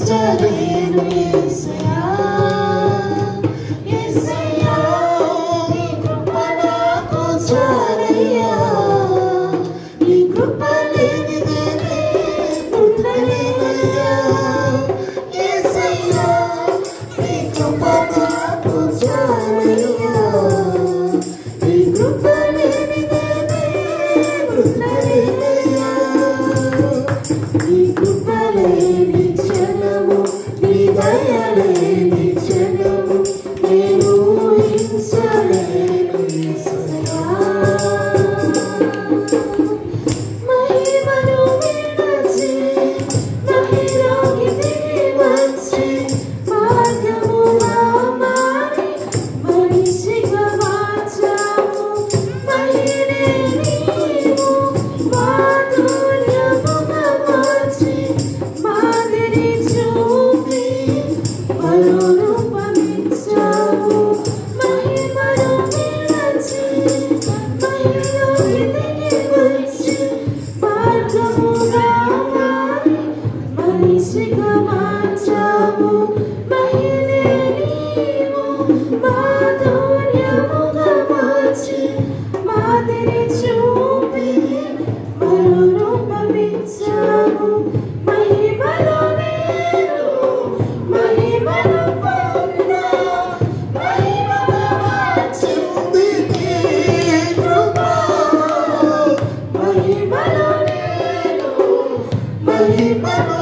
ఊహించలేను యేసయ్యా యేసయ్యా నీ కృప నాకు చాలయ్యా నీ కృప లేనిదే పుట్టలేనయ్యా యేసయ్యా నీ కృప నాకు చాలయ్యా నీ కృప లేనిదే పుట్టలేనయ్యా నీ కృప లేని క్షణము నీ దయ లేని క్షణము నేను ఊహించలేను యేసయ్యా మహిమను విడచి మహిలోకి దిగి వచ్చి మార్గముగా మారి మనిషిగా మార్చావు మహినే నీవు మాధుర్యముగా మార్చి మాదిరి చూపి మరో రూపమిచ్చావు మహిమను విడచి మహిలోకి దిగి వచ్చి మార్గముగా మారి మనిషిగా మార్చావు మహినే నీవు మాధుర్యముగా మార్చి మాదిరి చూపి మరో రూపమిచ్చావు మహిమలో నేను మహిమను పొందా మహిమగా మార్చింది నీ కృప మహిమలో నేను మహిమను